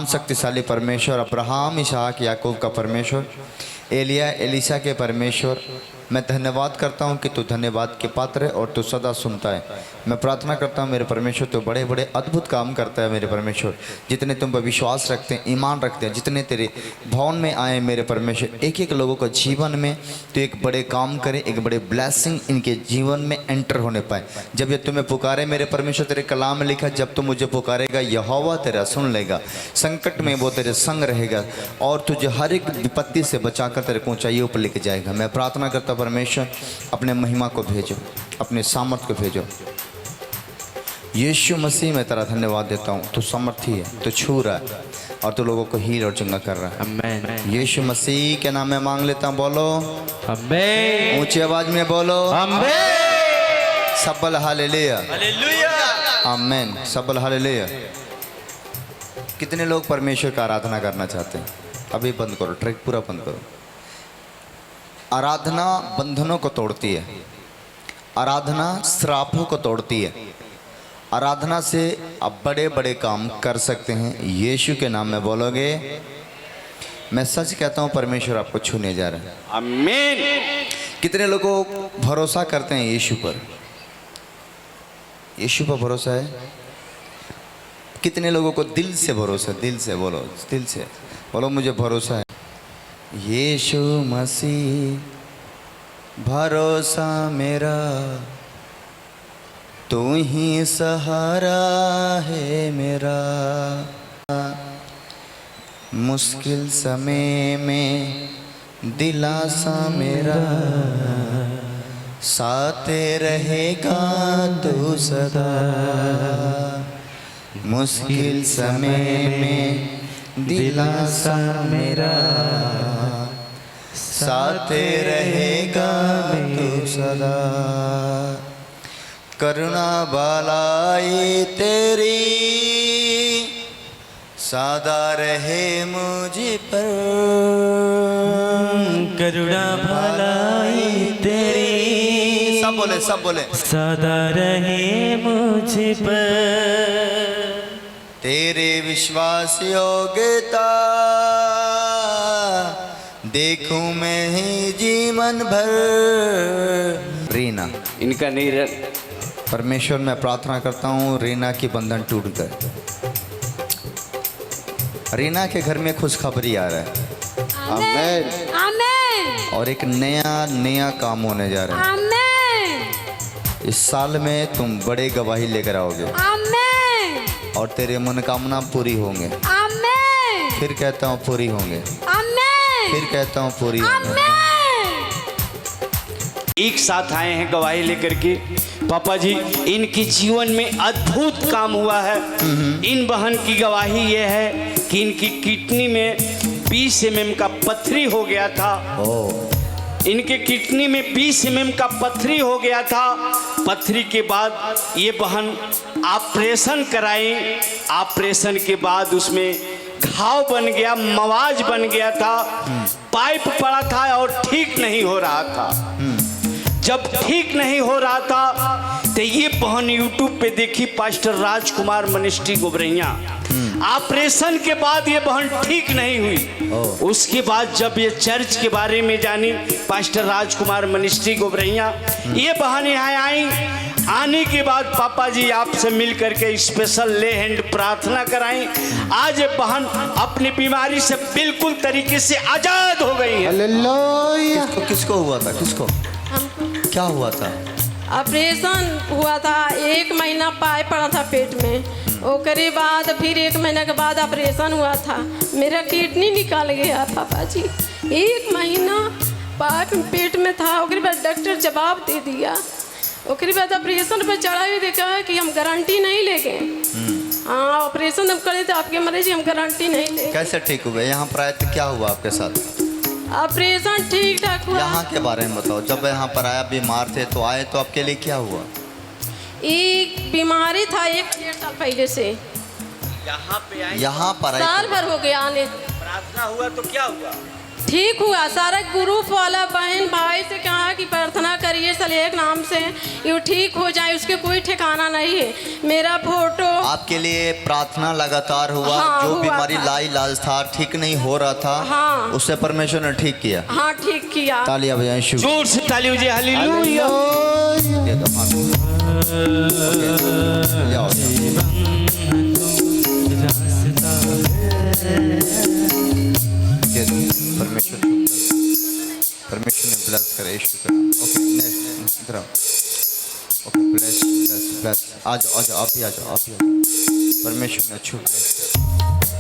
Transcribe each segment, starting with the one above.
महान शक्तिशाली परमेश्वर, अब्राहम, इसहाक, याकूब का परमेश्वर, एलिया, एलीशा के परमेश्वर, मैं धन्यवाद करता हूँ कि तू धन्यवाद के पात्र है और तू सदा सुनता है। मैं प्रार्थना करता हूँ मेरे परमेश्वर, तू बड़े बड़े अद्भुत काम करता है मेरे परमेश्वर। जितने तुम पर विश्वास रखते हैं, ईमान रखते हैं, जितने तेरे भवन में आए मेरे परमेश्वर, एक एक लोगों को जीवन में तो एक बड़े काम करे, एक बड़े ब्लेसिंग इनके जीवन में एंटर होने पाए। जब ये तुम्हें पुकारे मेरे परमेश्वर, तेरे कलाम में लिखा, जब तुम मुझे पुकारेगा यहोवा तेरा सुन लेगा, संकट में वो तेरे संग रहेगा और तुझे हर एक विपत्ति से बचाकर तेरे को ऊंचाइयों पर लेके जाएगा। मैं प्रार्थना करता परमेश्वर, अपने महिमा को भेजो, अपने सामर्थ को भेजो। यीशु मसीह मैं तेरा धन्यवाद देता हूँ, तू सामर्थी है, तू छू रहा है और तू लोगों को हील और चंगा कर रहा है। आमीन। यीशु मसीह के नाम में मांग लेता हूँ, बोलो आमीन। ऊंची आवाज में बोलो आमीन। सबल हालेलुया, आमीन। सबल हालेलुया। कितने लोग परमेश्वर का आराधना करना चाहते हैं? अभी बंद करो, ट्रैक पूरा बंद करो। आराधना बंधनों को तोड़ती है, आराधना श्रापों को तोड़ती है। आराधना से आप बड़े बड़े काम कर सकते हैं। यीशु के नाम में बोलोगे, मैं सच कहता हूँ परमेश्वर आपको छूने जा रहा है। आमीन। कितने लोगों भरोसा करते हैं यीशु पर? यीशु पर भरोसा है? कितने लोगों को दिल से भरोसा? दिल से बोलो, दिल से बोलो मुझे भरोसा है। यीशु मसीह भरोसा मेरा, तू ही सहारा है मेरा। मुश्किल समय में दिलासा मेरा, साथ रहेगा तू सदा। मुश्किल समय में दिलासा मेरा, साथ रहेगा तू सदा। करुणा भलाई तेरी सदा रहे मुझ पर। करुणा भलाई तेरी, सब बोले, सब बोले, सदा रहे मुझ पर। तेरे विश्वास योग्यता देखूं मैं ही जीवन भर। रीना, इनका नहीं। परमेश्वर मैं प्रार्थना करता हूँ रीना की बंधन टूट गए। रीना के घर में खुशखबरी आ रहा है। आमीन, आमीन। और एक नया नया काम होने जा रहा है। आमीन। इस साल में तुम बड़े गवाही लेकर आओगे। आमीन। और तेरे मनोकामना पूरी होंगे। आमीन। फिर कहता हूँ पूरी होंगे। आमीन। फिर कहता हूँ पूरी होंगे। एक साथ आए हैं गवाही लेकर के। पापा जी, इनके जीवन में अद्भुत काम हुआ है। इन बहन की गवाही ये है कि इनकी किडनी में 20 mm का पथरी हो गया था। इनके किडनी में 20 mm का पथरी हो गया था। पथरी के बाद ये बहन ऑपरेशन कराई। ऑपरेशन के बाद उसमें घाव बन गया, मवाज बन गया था, पाइप पड़ा था और ठीक नहीं हो रहा था। जब ठीक नहीं हो रहा था तो ये बहन यूट्यूब पे देखी पास्टर राजकुमार मिनिस्ट्री गोबरैया। ऑपरेशन के बाद ये बहन ठीक नहीं हुई। उसके बाद जब ये चर्च के बारे में जानी, पास्टर राजकुमार मिनिस्ट्री गोबरैया, ये बहन यहाँ आई। आने के बाद पापा जी आपसे मिल करके स्पेशल ले हैंड प्रार्थना कराई। आज ये बहन अपनी बीमारी से बिल्कुल तरीके से आजाद हो गई है। हालेलुया। किसको हुआ था? किसको? क्या हुआ था? ऑपरेशन हुआ था। 1 महीना पाइप पड़ा था पेट में। ओकरे बाद फिर 1 महीना के बाद ऑपरेशन हुआ था। मेरा किडनी निकाल गया पापा जी। 1 महीना पाइप पेट में था। ओकरे बाद डॉक्टर जवाब दे दिया। ओकरे बाद ऑपरेशन पर चढ़ा भी देखा कि हम गारंटी नहीं लेंगे। हाँ, ऑपरेशन हम करे तो आपके मरीज हम गारंटी नहीं लेंगे। कैसे ठीक हुए? यहाँ पर आए तो क्या हुआ आपके साथ? ऑपरेशन ठीक ठाक हुआ। यहाँ के बारे में बताओ। जब यहाँ पर आया, बीमार थे तो आए, तो आपके लिए क्या हुआ? एक बीमारी था 1-1.5 साल पहले से। यहाँ पे आए, यहाँ पर आए, साल भर हो गया आने। प्रार्थना हुआ तो क्या हुआ? ठीक हुआ। सारा ग्रुप वाला बहन भाई से कहा माता की प्रार्थना करिए सलेख नाम से, ये ठीक हो जाए, उसके कोई ठिकाना नहीं है। मेरा फोटो आपके लिए प्रार्थना लगातार हुआ, हाँ, जो हुआ बीमारी था। लाइलाज था, ठीक नहीं हो रहा था, हाँ। उससे परमेश्वर ने ठीक किया। हाँ ठीक किया। तालियां बजाएं, शुभ जोर से ताली बजाइए, हालेलुया। दे दो, हाँ। ओके, जाओ, दे दो। परमेश्वर ने ब्लेस करे, यीशु का नाम। ओके, नेक्स्ट इधर आओ। Okay, bless bless bless. आ जाओ आ जाओ, आप भी आ जाओ, आप भी आ जाओ। परमेश्वर ने छूट,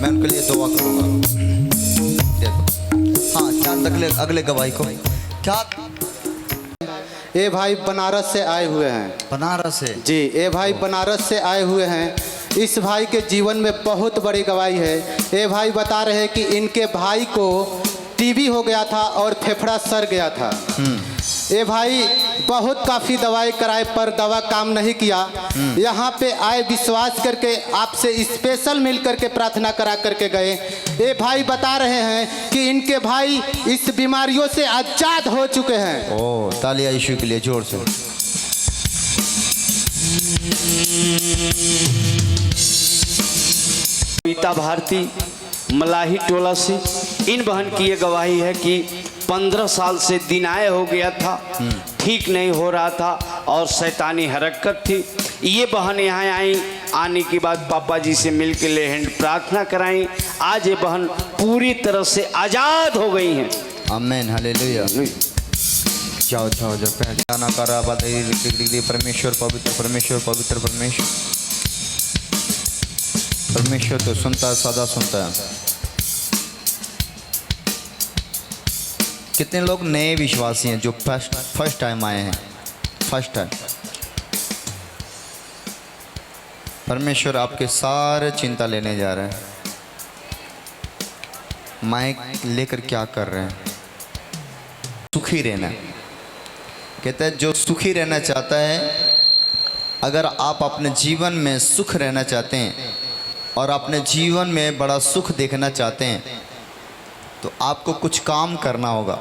मैं उनके लिए दुआ करूँगा। दे दो। हाँ, चार अगले गवाही को क्या? ये भाई बनारस से आए हुए हैं। बनारस से जी, ये भाई बनारस से आए हुए हैं। इस भाई के जीवन में बहुत बड़ी गवाही है। ये भाई बता रहे हैं कि इनके भाई को टीबी हो गया था और फेफड़ा सड़ गया था। ये भाई बहुत काफ़ी दवाई कराए पर दवा काम नहीं किया। यहाँ पे आए विश्वास करके, आपसे स्पेशल मिल करके प्रार्थना करा करके गए। ये भाई बता रहे हैं कि इनके भाई इस बीमारियों से आजाद हो चुके हैं। ओ, तालियां यीशु के लिए जोर से। रीता भारती मलाही टोला से, इन बहन की ये गवाही है कि 15 साल से दिनाय हो गया था, ठीक नहीं हो रहा था और शैतानी हरकत थी। ये बहन यहाँ आई, आने के बाद पापा जी से मिल के ले हैंड प्रार्थना कराई। आज ये बहन पूरी तरह से आज़ाद हो गई हैं। आमीन, हालेलुया। जाओ जाओ जाओ, पहचाना करा बताइए। परमेश्वर पवित्र, परमेश्वर पवित्र, परमेश्वर परमेश्वर तो सुनता है, सदा सुनता है। कितने लोग नए विश्वासी हैं जो फर्स्ट टाइम आए हैं? First time. परमेश्वर आपके सारे चिंता लेने जा रहे हैं। माइक लेकर क्या कर रहे हैं? सुखी रहना। कहते हैं जो सुखी रहना चाहता है, अगर आप अपने जीवन में सुख रहना चाहते हैं और अपने जीवन में बड़ा सुख देखना चाहते हैं, तो आपको कुछ काम करना होगा।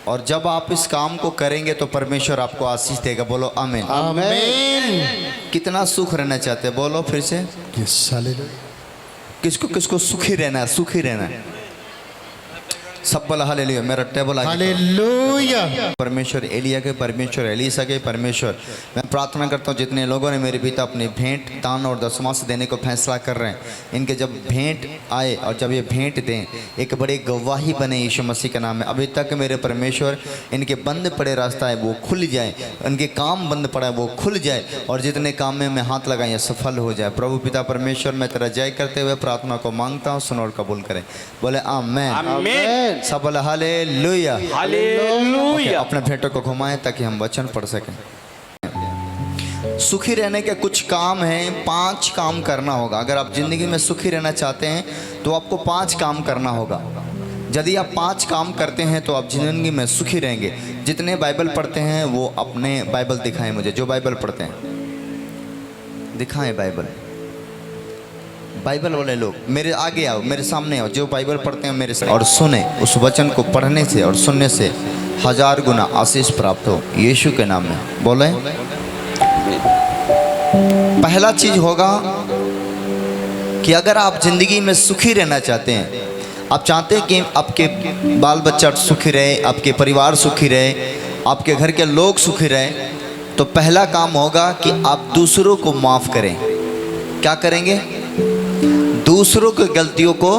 और जब आप इस काम को करेंगे तो परमेश्वर आपको आशीष देगा। बोलो आमीन। आमीन। कितना सुख रहना चाहते हैं? बोलो फिर से। किसको किसको सुखी रहना है? सुखी रहना है। सब बोला हालेलुया। मेरा टेबल आगे। हालेलुया। परमेश्वर एलिया के परमेश्वर, एलीसा के परमेश्वर, मैं प्रार्थना करता हूँ जितने लोगों ने मेरे पिता अपनी भेंट, दान और दशमांश देने को फैसला कर रहे हैं, इनके जब भेंट आए और जब ये भेंट दें, एक बड़ी गवाही बने यीशु मसीह के नाम में। अभी तक मेरे परमेश्वर इनके बंद पड़े रास्ता है वो खुल जाए, इनके काम बंद पड़ा है वो खुल जाए, और जितने काम में मैं हाथ लगाए सफल हो जाए। प्रभु पिता परमेश्वर, मैं तेरा जय करते हुए प्रार्थना को मांगता हूँ, सुनो और कबूल करें। बोले आमीन। आमीन। सब बोला हालेलुया। हालेलुया। अपने भेंटों को घुमाएं ताकि हम वचन पढ़ सकें। सुखी रहने के कुछ काम हैं, 5 काम करना होगा। अगर आप जिंदगी में सुखी रहना चाहते हैं तो आपको 5 काम करना होगा। यदि आप 5 काम करते हैं तो आप जिंदगी में सुखी रहेंगे। जितने बाइबल पढ़ते हैं वो अपने बाइबल दिखाएं मुझे। जो बाइबल पढ़ते हैं दिखाएं बाइबल। बाइबल वाले लोग मेरे आगे आओ, मेरे सामने आओ। जो बाइबल पढ़ते हैं मेरे सामने और सुने, उस वचन को पढ़ने से और सुनने से 1000 गुना आशीष प्राप्त हो यीशु के नाम में। बोले पहला चीज होगा कि अगर आप जिंदगी में सुखी रहना चाहते हैं, आप चाहते हैं कि आपके बाल बच्चा सुखी रहे, आपके परिवार सुखी रहे, आपके घर के लोग सुखी रहे, तो पहला काम होगा कि आप दूसरों को माफ़ करें। क्या करेंगे? दूसरों की गलतियों को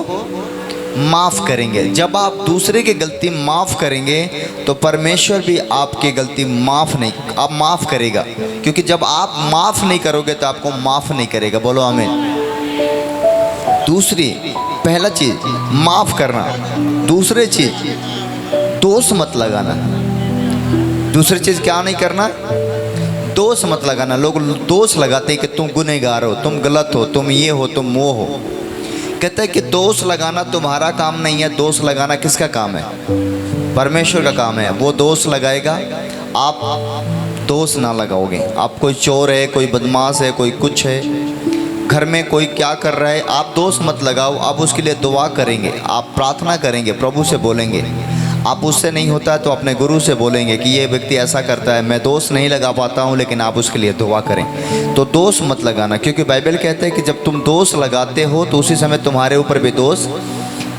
माफ़ करेंगे। जब आप दूसरे की गलती माफ़ करेंगे तो परमेश्वर भी आपकी गलती माफ़ करेगा, क्योंकि जब आप माफ़ नहीं करोगे तो आपको माफ़ नहीं करेगा। बोलो आमीन। दूसरी, पहला चीज़ माफ़ करना। दूसरी चीज़ दोष मत लगाना। दूसरी चीज़ क्या नहीं करना? दोष मत लगाना। लोग दोष लगाते हैं कि तुम गुनहगार हो, तुम गलत हो, तुम ये हो, तुम वो हो। कहते हैं कि दोष लगाना तुम्हारा काम नहीं है। दोष लगाना किसका काम है? परमेश्वर का काम है। वो दोष लगाएगा, आप दोष ना लगाओगे। आप कोई चोर है, कोई बदमाश है, कोई कुछ है, घर में कोई क्या कर रहा है, आप दोष मत लगाओ। आप उसके लिए दुआ करेंगे, आप प्रार्थना करेंगे, प्रभु से बोलेंगे। आप उससे नहीं होता है तो अपने गुरु से बोलेंगे कि ये व्यक्ति ऐसा करता है, मैं दोष नहीं लगा पाता हूँ, लेकिन आप उसके लिए दुआ करें। तो दोष मत लगाना, क्योंकि बाइबल कहते हैं कि जब तुम दोष लगाते हो तो उसी समय तुम्हारे ऊपर भी दोष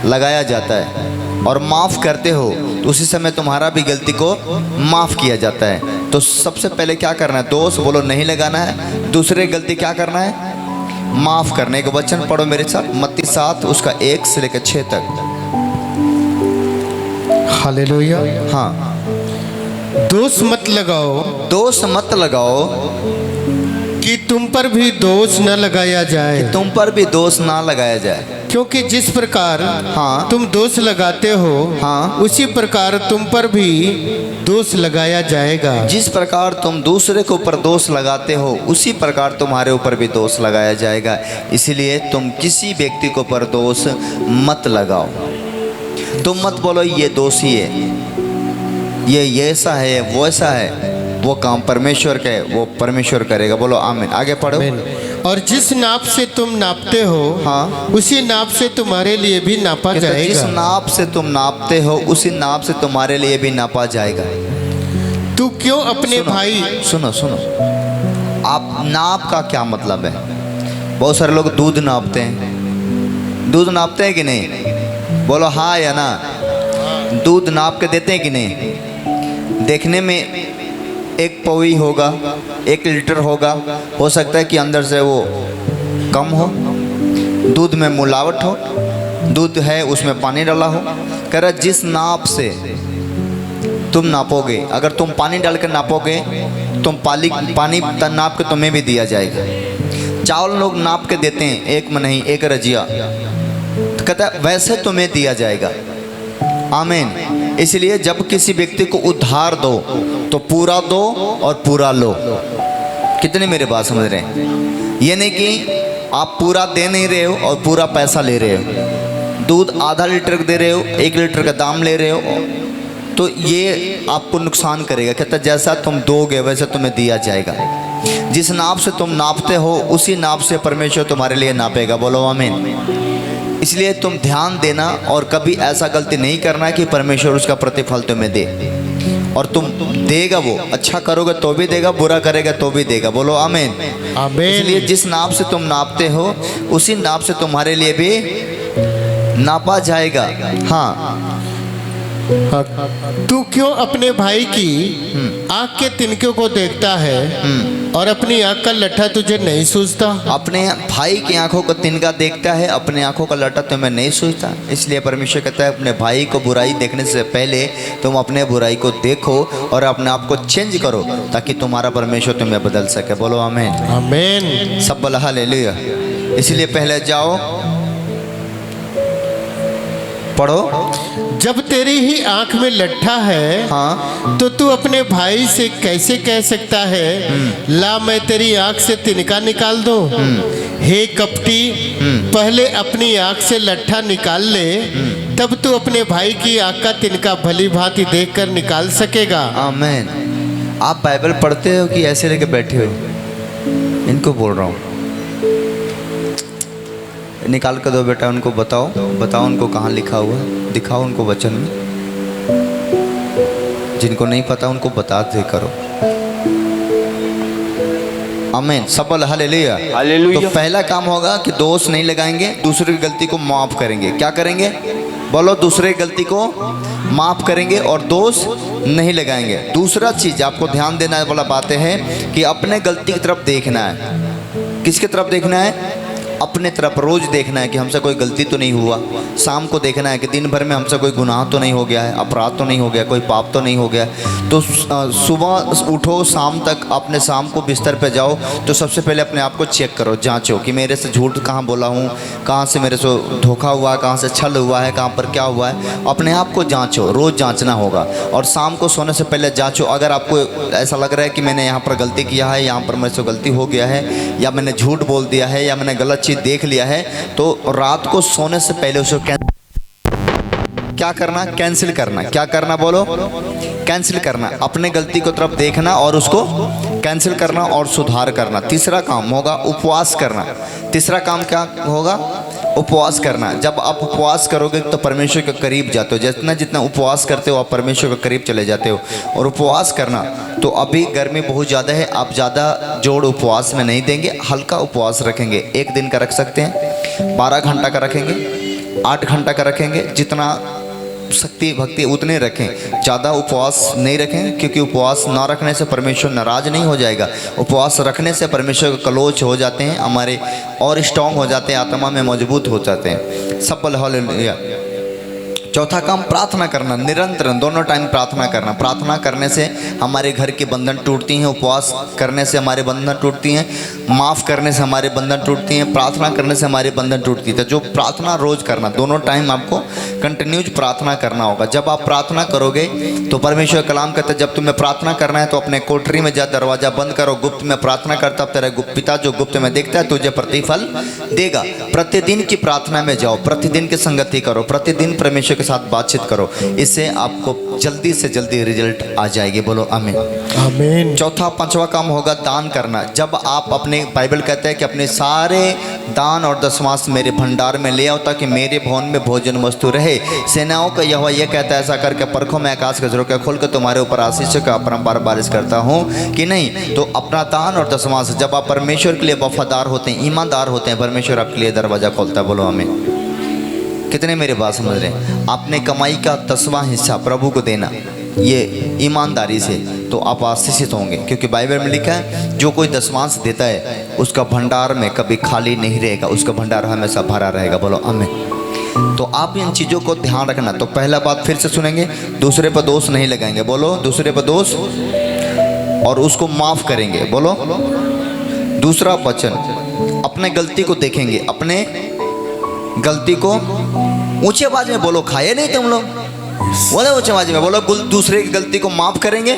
लगाया जाता है, और माफ़ करते हो तो उसी समय तुम्हारा भी गलती को माफ़ किया जाता है। तो सबसे पहले क्या करना है? दोष बोलो नहीं लगाना है। दूसरे गलती क्या करना है? माफ़ करने का वचन पढ़ो मेरे साथ, मत्ती 7 उसका 1 से लेकर 6 तक। हालेलुया। हाँ, दोष मत लगाओ दोष मत लगाओ कि तुम पर भी दोष न लगाया जाए, तुम पर भी दोष ना लगाया जाए, क्योंकि जिस प्रकार हाँ। तुम दोष लगाते हो हाँ। उसी प्रकार तुम पर भी दोष लगाया जाएगा। जिस प्रकार तुम दूसरे के ऊपर दोष लगाते हो उसी प्रकार तुम्हारे ऊपर भी दोष लगाया जाएगा। इसलिए तुम किसी व्यक्ति के ऊपर दोष मत लगाओ। तुम मत बोलो ये दोषी है, ये ऐसा है, वो ऐसा है। वो काम परमेश्वर का है, वो परमेश्वर करेगा। बोलो आमीन। आगे पढ़ो। और जिस नाप से तुम नापते हो हाँ। उसी नाप से तुम्हारे लिए भी नापा जिस जाएगा। नाप से तुम नापते हो उसी नाप से तुम्हारे लिए भी नापा जाएगा। तू क्यों अपने भाई सुनो सुनो, आप नाप का क्या मतलब है? बहुत सारे लोग दूध नापते हैं। दूध नापते हैं कि नहीं? बोलो हाँ या ना। दूध नाप के देते हैं कि नहीं? देखने में एक पौवी होगा, 1 लीटर होगा, हो सकता है कि अंदर से वो कम हो, दूध में मिलावट हो, दूध है उसमें पानी डाला हो। कह रहा जिस नाप से तुम नापोगे, अगर तुम पानी डाल कर नापोगे तुम पानी नाप के तुम्हें भी दिया जाएगा। चावल लोग नाप के देते हैं, 1 में नहीं 1 रजिया, तो कहता है वैसे तुम्हें दिया जाएगा। आमीन। इसलिए जब किसी व्यक्ति को उधार दो तो पूरा दो और पूरा लो। कितने मेरे बात समझ रहे हैं? ये नहीं कि आप पूरा दे नहीं रहे हो और पूरा पैसा ले रहे हो। दूध आधा लीटर दे रहे हो, 1 लीटर का दाम ले रहे हो, तो ये आपको नुकसान करेगा। कहता जैसा तुम दोगे वैसे तुम्हें दिया जाएगा। जिस नाप से तुम नापते हो उसी नाप से परमेश्वर तुम्हारे लिए नापेगा। बोलो आमीन। इसलिए तुम ध्यान देना और कभी ऐसा गलती नहीं करना कि परमेश्वर उसका प्रतिफल तुम्हें दे। और तुम देगा, वो अच्छा करोगे तो भी देगा, बुरा करेगा तो भी देगा। बोलो आमीन। आमीन। इसलिए जिस नाप से तुम नापते हो उसी नाप से तुम्हारे लिए भी नापा जाएगा। हाँ। तू क्यों अपने भाई की आँख के तिनके को देखता है और अपनी आँख का लट्ठा तुझे नहीं सूझता? अपने भाई की आंखों को तिनका देखता है, अपने आंखों का लट्ठा तुम्हें नहीं सूझता। इसलिए परमेश्वर कहता है अपने भाई को बुराई देखने से पहले तुम अपने बुराई को देखो और अपने आप को चेंज करो, ताकि तुम्हारा परमेश्वर तुम्हें बदल सके। बोलो आमीन। आमीन। सब बोला हालेलुया। इसलिए पहले जाओ पढ़ो। जब तेरी ही आंख में लट्ठा है हाँ। तो तू अपने भाई से कैसे कह सकता है ला मैं तेरी आंख से तिनका निकाल दूं? हे कपटी, पहले अपनी आंख से लट्ठा निकाल ले, तब तू अपने भाई की आंख का तिनका भली भांति देखकर निकाल सकेगा। आमीन। आप बाइबल पढ़ते हो कि ऐसे लेके बैठे हो? इनको बोल रहा हूँ, निकाल कर दो बेटा, उनको बताओ बताओ उनको कहाँ लिखा हुआ है, दिखाओ उनको वचन में। जिनको नहीं पता उनको बता दे करो। आमीन। सब बोल हालेलुया। हालेलुया। तो पहला काम होगा कि दोष नहीं लगाएंगे, दूसरे की गलती को माफ करेंगे। क्या करेंगे? बोलो दूसरे की गलती को माफ करेंगे और दोष नहीं लगाएंगे। दूसरा चीज आपको ध्यान देना वाला बातें हैं कि अपने गलती की तरफ देखना है। किसकी तरफ देखना है? अपने तरफ। रोज़ देखना है कि हमसे कोई गलती तो नहीं हुआ। शाम को देखना है कि दिन भर में हमसे कोई गुनाह तो नहीं हो गया है, अपराध तो नहीं हो गया, कोई पाप तो नहीं हो गया। तो सुबह उठो, शाम तक अपने शाम को बिस्तर पे जाओ तो सबसे पहले अपने आप को चेक करो, जांचो कि मेरे से झूठ कहाँ बोला हूँ, कहाँ से मेरे से धोखा हुआ है, कहाँ से छल हुआ है, कहाँ पर क्या हुआ है। अपने आप को जाँचो, रोज़ जाँचना होगा। और शाम को सोने से पहले जाँचो, अगर आपको ऐसा लग रहा है कि मैंने यहाँ पर गलती किया है, यहाँ पर मेरे से गलती हो गया है, या मैंने झूठ बोल दिया है, या मैंने गलत देख लिया है, तो रात को सोने से पहले उसे क्या करना? कैंसिल करना। क्या करना? बोलो कैंसिल करना। अपने गलती को तरफ देखना और उसको कैंसिल करना और सुधार करना। तीसरा काम होगा उपवास करना। तीसरा काम क्या होगा? उपवास करना। जब आप उपवास करोगे तो परमेश्वर के करीब जाते हो। जितना जितना उपवास करते हो आप परमेश्वर के करीब चले जाते हो। और उपवास करना तो अभी गर्मी बहुत ज़्यादा है, आप ज़्यादा जोड़ उपवास में नहीं देंगे, हल्का उपवास रखेंगे। 1 दिन का रख सकते हैं, 12 घंटा का रखेंगे, 8 घंटा का रखेंगे, जितना शक्ति भक्ति उतने रखें, ज़्यादा उपवास नहीं रखें, क्योंकि उपवास ना रखने से परमेश्वर नाराज नहीं हो जाएगा। उपवास रखने से परमेश्वर के क्लोज हो जाते हैं, हमारे और स्ट्रांग हो जाते हैं, आत्मा में मजबूत हो जाते हैं। सफल हालेलुया। चौथा काम प्रार्थना करना, निरंतर दोनों टाइम प्रार्थना करना। प्रार्थना करने से हमारे घर के बंधन टूटती हैं, उपवास करने से हमारे बंधन टूटती हैं, माफ़ करने से हमारे बंधन टूटती हैं, प्रार्थना करने से हमारे बंधन टूटती है। तो जो प्रार्थना रोज़ करना, दोनों टाइम आपको कंटिन्यूज प्रार्थना करना होगा। जब आप प्रार्थना करोगे तो परमेश्वर कलाम कहते हैं जब तुम्हें प्रार्थना करना है तो अपने कोठरी में जा, दरवाज़ा बंद करो, गुप्त में प्रार्थना करता, अब तेरा पिता जो गुप्त में देखता है तुझे प्रतिफल देगा। प्रतिदिन की प्रार्थना में जाओ, प्रतिदिन की संगति करो, प्रतिदिन परमेश्वर के साथ बातचीत करो, इससे आपको जल्दी से जल्दी रिजल्ट आ जाएगी। बोलो आमीन। आमीन। चौथा पांचवा काम होगा दान करना। जब आप अपने, बाइबल कहते हैं कि अपने सारे दान और दशमांश मेरे भंडार में ले आओ ताकि मेरे भवन में भोजन वस्तु रहे। सेनाओं का यहोवा यह कहता है, ऐसा करके परखो मैं आकाश के झरोखे खोल कर तुम्हारे ऊपर आशीष का अपरंपार बारिश करता हूँ कि नहीं। तो अपना दान और दशमांश, जब आप परमेश्वर के लिए वफादार होते हैं, ईमानदार होते हैं, परमेश्वर आपके लिए दरवाजा खोलता है। बोलो आमीन। कितने मेरे बात समझ रहे हैं? आपने कमाई का 10वां हिस्सा प्रभु को देना, ये ईमानदारी से, तो आप आशीषित होंगे, क्योंकि बाइबल में लिखा है जो कोई दशमांश देता है उसका भंडार में कभी खाली नहीं रहेगा, उसका भंडार हमेशा भरा रहेगा। बोलो आमीन। तो आप इन चीज़ों को ध्यान रखना। तो पहला बात फिर से सुनेंगे, दूसरे पर दोष नहीं लगाएंगे। बोलो दूसरे पर दोष, और उसको माफ़ करेंगे। बोलो दूसरा वचन, अपने गलती को देखेंगे, अपने गलती को ऊंचे आवाज में बोलो, खाए नहीं तुम लोग, बोलो ऊंचे आवाज में बोलो। दूसरे की गलती को माफ करेंगे,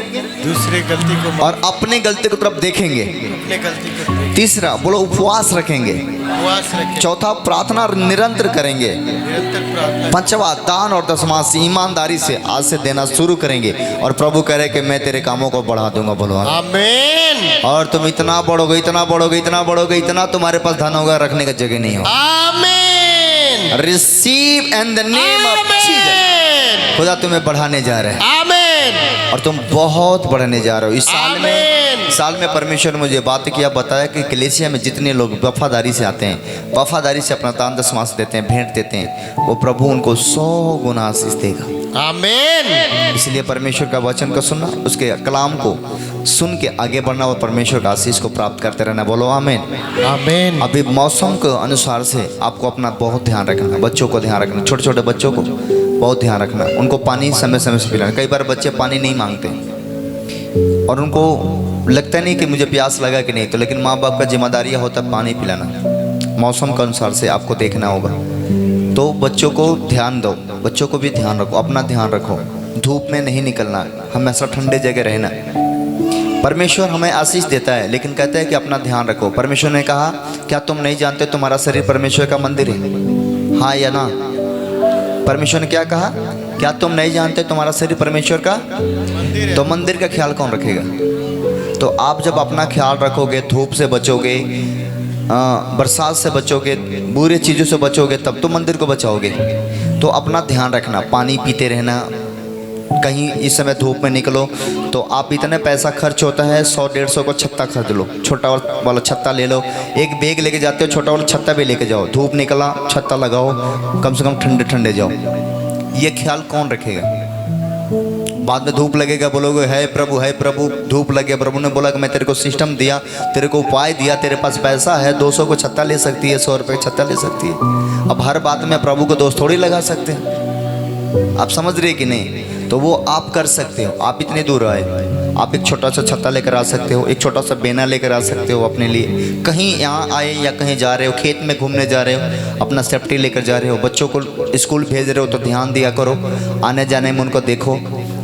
दूसरे गलती को और अपने गलती को तरफ देखेंगे। अपने गलती को तीसरा बोलो उपवास रखेंगे। उपवास रखें। चौथा प्रार्थना निरंतर करेंगे। निरंतर प्रार्थना। पांचवा दान और दशमांश ईमानदारी से आज से देना शुरू करेंगे, और प्रभु कह रहे कि मैं तेरे कामों को बढ़ा दूंगा। बोलो आमीन। और तुम इतना बढ़ोगे, इतना बढ़ोगे, इतना बढ़ोगे, इतना तुम्हारे पास धन होगा, रखने का जगह नहीं होगा। आमीन। Receive in the name of Jesus. खुदा तुम्हें बढ़ाने जा रहे हैं, आमीन। और तुम बहुत बढ़ने जा रहे हो। इस आमीन। साल में परमेश्वर ने मुझे बात किया, बताया कि कलीसिया में जितने लोग वफादारी से आते हैं, वफादारी से अपना दान दशमांश देते हैं, भेंट देते हैं, वो प्रभु उनको 100 गुना आशीष देगा। आमीन। इसलिए परमेश्वर का वचन को सुनना, उसके कलाम को सुन के आगे बढ़ना और परमेश्वर का आशीष को प्राप्त करते रहना। बोलो आमीन। आमीन। अभी मौसम के अनुसार से आपको अपना बहुत ध्यान रखना, बच्चों को ध्यान रखना, छोटे छोटे बच्चों को बहुत ध्यान रखना, उनको पानी समय समय से पिलाना। कई बार बच्चे पानी नहीं मांगते और उनको लगता नहीं कि मुझे प्यास लगा कि नहीं, तो लेकिन माँ बाप का जिम्मेदारी होता है पानी पिलाना। मौसम के अनुसार से आपको देखना होगा। तो बच्चों को ध्यान दो, बच्चों को भी ध्यान रखो, अपना ध्यान रखो। धूप में नहीं निकलना, हमेशा ठंडे जगह रहना। परमेश्वर हमें आशीष देता है, लेकिन कहता है कि अपना ध्यान रखो। परमेश्वर ने कहा क्या तुम नहीं जानते तुम्हारा शरीर परमेश्वर का मंदिर है? हाँ या ना? परमेश्वर ने क्या कहा? क्या तुम नहीं जानते तुम्हारा शरीर परमेश्वर का मंदिर है? तो मंदिर का ख्याल कौन रखेगा? तो आप जब अपना ख्याल रखोगे, धूप से बचोगे, बरसात से बचोगे, बुरे चीज़ों से बचोगे, तब तो मंदिर को बचाओगे। तो अपना ध्यान रखना, पानी पीते रहना। कहीं इस समय धूप में निकलो तो आप इतने पैसा खर्च होता है, 100-150 को छत्ता खरीद लो, छोटा वाला छत्ता ले लो। एक बैग लेके जाते हो, छोटा वाला छत्ता भी लेके जाओ। धूप निकला, छत्ता लगाओ, कम से कम ठंडे ठंडे जाओ। ये ख्याल कौन रखेगा? बाद में धूप लगेगा, बोलोगे है प्रभु धूप लगे। प्रभु ने बोला कि मैं तेरे को सिस्टम दिया, तेरे को उपाय दिया, तेरे पास पैसा है, 200 को छत्ता ले सकती है, 100 रुपये छत्ता ले सकती है। अब हर बात में प्रभु को दोष थोड़ी लगा सकते हैं। आप समझ रहे कि नहीं? तो वो आप कर सकते हो। आप इतने दूर आए, आप एक छोटा सा छत्ता लेकर आ सकते हो, एक छोटा सा बेना लेकर आ सकते हो अपने लिए। कहीं यहाँ आए या कहीं जा रहे हो, खेत में घूमने जा रहे हो, अपना सेफ्टी लेकर जा रहे हो। बच्चों को स्कूल भेज रहे हो तो ध्यान दिया करो, आने जाने में उनको देखो।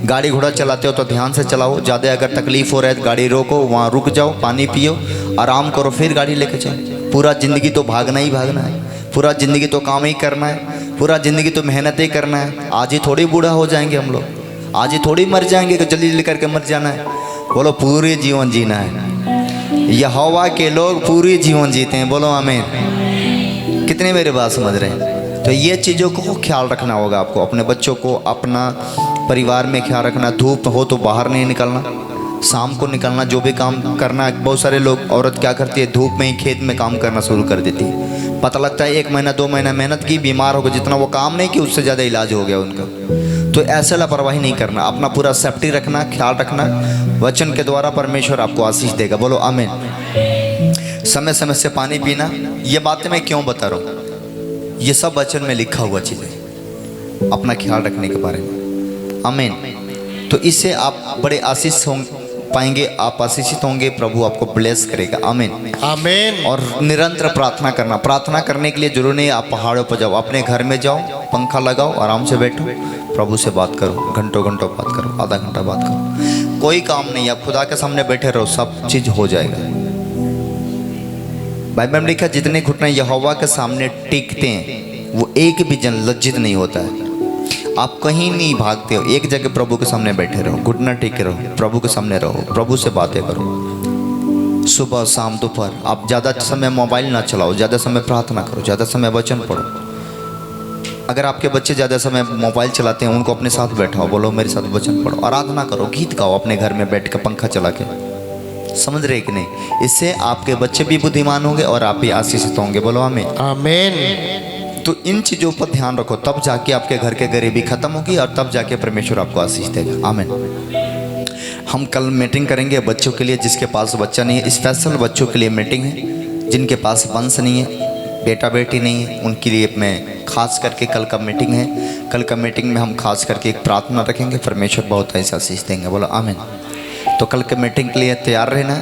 गाड़ी घोड़ा चलाते हो तो ध्यान से चलाओ। ज़्यादा अगर तकलीफ़ हो रहा है तो गाड़ी रोको, वहाँ रुक जाओ, पानी पियो, आराम करो, फिर गाड़ी लेकर चलो। पूरा ज़िंदगी तो भागना ही भागना है, पूरा ज़िंदगी तो काम ही करना है, पूरा ज़िंदगी तो मेहनत ही करना है। आज ही थोड़ी बूढ़ा हो जाएंगे हम लोग, आज ही थोड़ी मर जाएंगे कि जल्दी जल्दी करके मर जाना है। बोलो पूरे जीवन जीना है। यहोवा के लोग पूरे जीवन जीते हैं। बोलो आमीन। कितने मेरे बात समझ रहे हैं? तो ये चीज़ों को ख्याल रखना होगा आपको, अपने बच्चों को, अपना परिवार में ख्याल रखना। धूप हो तो बाहर नहीं निकलना, शाम को निकलना, जो भी काम करना। बहुत सारे लोग, औरत क्या करती है, धूप में ही खेत में काम करना शुरू कर देती है। पता लगता है 1 महीना 2 महीना मेहनत की, बीमार हो गए, जितना वो काम नहीं कि उससे ज़्यादा इलाज हो गया उनका। तो ऐसे लापरवाही नहीं करना, अपना पूरा सेफ्टी रखना, ख्याल रखना। वचन के द्वारा परमेश्वर आपको आशीष देगा, बोलो आमीन। समय समय से पानी पीना। ये बातें मैं क्यों बता रहा हूँ, ये सब वचन में लिखा हुआ चीज़ें, अपना ख्याल रखने के बारे में, आमीन। तो इससे आप बड़े आशीष पाएंगे, आप आशीषित होंगे, प्रभु आपको ब्लेस करेगा, आमीन आमीन। और निरंतर प्रार्थना करना। प्रार्थना करने के लिए जरूरी नहीं आप पहाड़ों पर जाओ, अपने घर में जाओ, पंखा लगाओ, आराम से बैठो, प्रभु से बात करो, घंटों घंटों बात करो, आधा घंटा बात करो। कोई काम नहीं, आप खुदा के सामने बैठे रहो, सब चीज़ हो जाएगा। बाइबल में लिखा, जितने घुटने यहोवा के सामने टिकते हैं वो एक भी जन लज्जित नहीं होता है। आप कहीं नहीं भागते हो, एक जगह प्रभु के सामने बैठे रहो, घुटना टेके रहो, प्रभु के सामने रहो, प्रभु से बातें करो। सुबह शाम दोपहर आप ज़्यादा समय मोबाइल ना चलाओ, ज़्यादा समय प्रार्थना करो, ज़्यादा समय वचन पढ़ो। अगर आपके बच्चे ज़्यादा समय मोबाइल चलाते हैं, उनको अपने साथ बैठाओ, बोलो मेरे साथ वचन पढ़ो, आराधना करो, गीत गाओ अपने घर में बैठ कर पंखा चला के। समझ रहे कि नहीं? इससे आपके बच्चे भी बुद्धिमान होंगे और आप भी आशीषित होंगे, बोलो आमीन आमीन। तो इन चीज़ों पर ध्यान रखो, तब जाके आपके घर के गरीबी खत्म होगी और तब जाके परमेश्वर आपको आशीष देगा, आमीन। हम कल मीटिंग करेंगे बच्चों के लिए, जिसके पास बच्चा नहीं है, स्पेशल बच्चों के लिए मीटिंग है। जिनके पास वंश नहीं है, बेटा बेटी नहीं है, उनके लिए मैं खास करके कल का मीटिंग है। कल का मीटिंग में हम खास करके एक प्रार्थना रखेंगे, परमेश्वर बहुत ऐसा आशीष देंगे, बोलो आमीन। तो कल के मीटिंग के लिए तैयार रहना।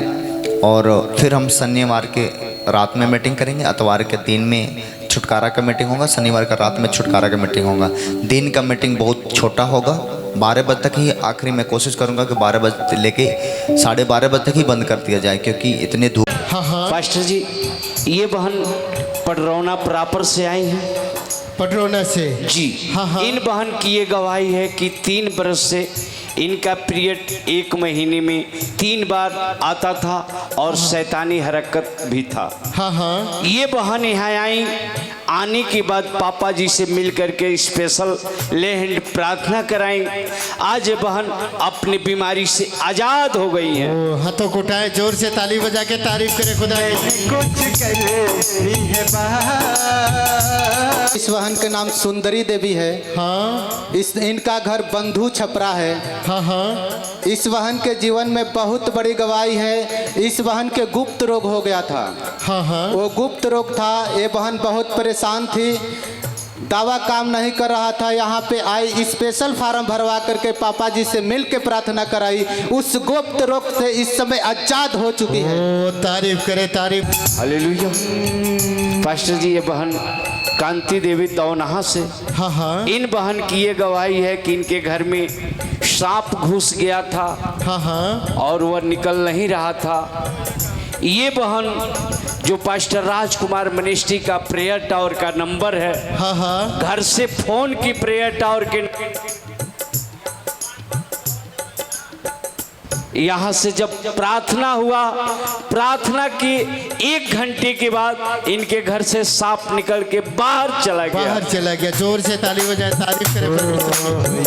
और फिर हम शनिवार के रात में मीटिंग करेंगे, इतवार के दिन में छुटकारा का मीटिंग होगा, शनिवार का रात में छुटकारा का मीटिंग होगा। दिन का मीटिंग बहुत छोटा होगा, 12 बजे तक ही। आखिरी में कोशिश करूंगा कि 12 बजे लेके 12:30 बजे तक ही बंद कर दिया जाए, क्योंकि इतने धूप। हाँ हाँ। पास्टर जी, ये बहन पडरौना प्रॉपर से आई हैं पडरौना से जी। हाँ हाँ। इन बहन की ये गवाही है कि 3 बरस से इनका पीरियड 1 महीने में 3 बार आता था और शैतानी हरकत भी था। हाँ हाँ। ये बहन यहाँ आई, आने के बाद पापा जी से मिल करके स्पेशल ले हैंड प्रार्थना कराई। आज ये बहन अपनी बीमारी से आज़ाद हो गई है। ओ, हाथों को उठाए, जोर से ताली बजा के तारीफ करे खुदा की। कुछ करे इस बहन के नाम सुंदरी देवी है। हाँ इनका घर बंधु छपरा है। हाँ हाँ। इस बहन के जीवन में बहुत बड़ी गवाही है। इस बहन के गुप्त रोग हो गया था। हाँ हाँ। वो गुप्त रोग था। ये बहन बहुत परेशान थी, दवा काम नहीं कर रहा था। यहाँ पे आई, स्पेशल फार्म भरवा करके पापा जी से मिल के प्रार्थना कराई। उस गुप्त रोग से इस समय आजाद हो चुकी है। ओ तारीफ करे, तारीफ। हालेलुया। पास्टर जी, ये बहन कांति देवी तौनहा से। हाँ हाँ। इन बहन की ये गवाही है कि इनके घर में सांप घुस गया था। हाँ हाँ। और वह निकल नहीं रहा था। ये बहन जो पास्टर राजकुमार मिनिस्ट्री का प्रेयर टावर का नंबर है, हाँ हाँ। घर से फोन की प्रेयर टावर के यहाँ से जब प्रार्थना हुआ, प्रार्थना की 1 घंटे के बाद इनके घर से सांप निकल के बाहर चला गया। बाहर चला गया। जोर से ताली बजाए, तारीफ करे परमेश्वर की।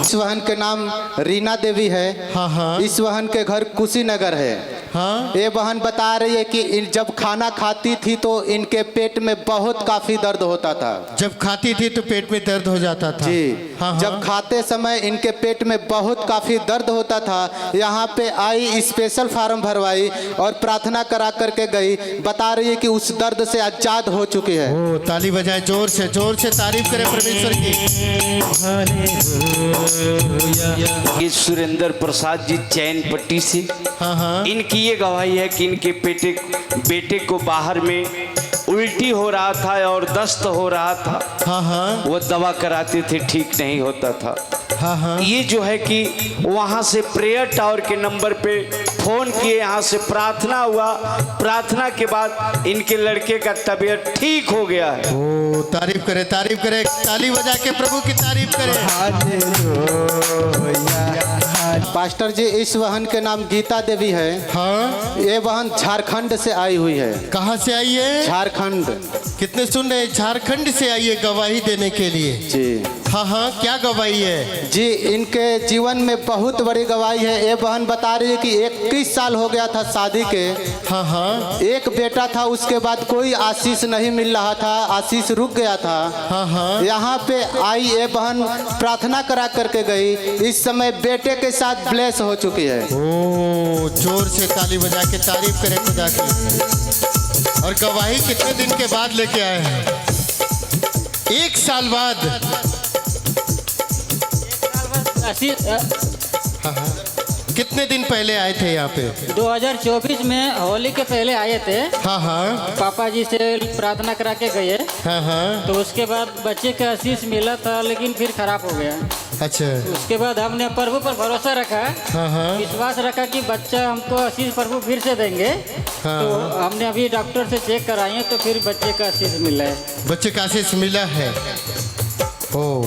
इस बहन के नाम रीना देवी है। हाँ हाँ। इस बहन के घर कुशीनगर है। हाँ। ये बहन बता रही है कि जब खाना खाती थी तो इनके पेट में बहुत काफी दर्द होता था। जब खाती थी तो पेट में दर्द हो जाता था। जी। हाँ हाँ। जब खाते समय इनके पेट में बहुत काफी दर्द होता था। यहाँ पे आई, स्पेशल फार्म भरवाई और प्रार्थना करा करके गई। बता रही है कि उस दर्द से आजाद हो चुकी है। ओ ताली बजाए, जोर से तारीफ करे परमेश्वर की। ये सुरेंद्र प्रसाद जी चैन पट्टी से। हाँ हाँ। इनकी ये गवाही है कि इनके बेटे को बाहर में उल्टी हो रहा था और दस्त हो रहा था। हाँ हाँ। वो दवा कराते थे, ठीक नहीं होता था। हाँ हाँ। ये जो है कि वहाँ से प्रेयर टावर के नंबर पे फोन किए, यहाँ से प्रार्थना हुआ। प्रार्थना के बाद इनके लड़के का तबीयत ठीक हो गया है। ओ तारीफ करे, ताली बजा के प्रभु की तारीफ करे। पास्टर जी, इस बहन के नाम गीता देवी है। हाँ, ये बहन झारखंड से आई हुई है। कहाँ से आई है? झारखंड। कितने सुन रहे हैं, झारखंड से आई है गवाही देने के लिए। जी हाँ हाँ, क्या गवाही है? जी, इनके जीवन में बहुत बड़ी गवाही है। ये बहन बता रही है कि 21 साल हो गया था शादी के। हाँ हाँ एक बेटा था, उसके बाद कोई आशीष नहीं मिल रहा था, आशीष रुक गया था। हाँ हाँ। यहाँ पे आई ये बहन, प्रार्थना करा करके गई। इस समय बेटे के साथ ब्लेस हो चुकी है। ओ, जोर से ताली बजा के तारीफ करें खुदा की। और गवाही कितने दिन के बाद लेके आए हैं? 1 साल बाद। हाँ हाँ, कितने दिन पहले आए थे यहाँ पे? 2024 में होली के पहले आए थे। हाँ हाँ पापा जी से प्रार्थना करा के गए, हाँ हाँ। तो उसके बाद बच्चे का आशीष मिला था, लेकिन फिर खराब हो गया। अच्छा। उसके बाद हमने प्रभु पर भरोसा रखा, हाँ हाँ विश्वास रखा कि बच्चा हमको आशीष प्रभु फिर से देंगे। हाँ। तो हमने अभी डॉक्टर से चेक कराए, तो फिर बच्चे का आशीष मिला है। बच्चे का आशीष मिला है। ओ,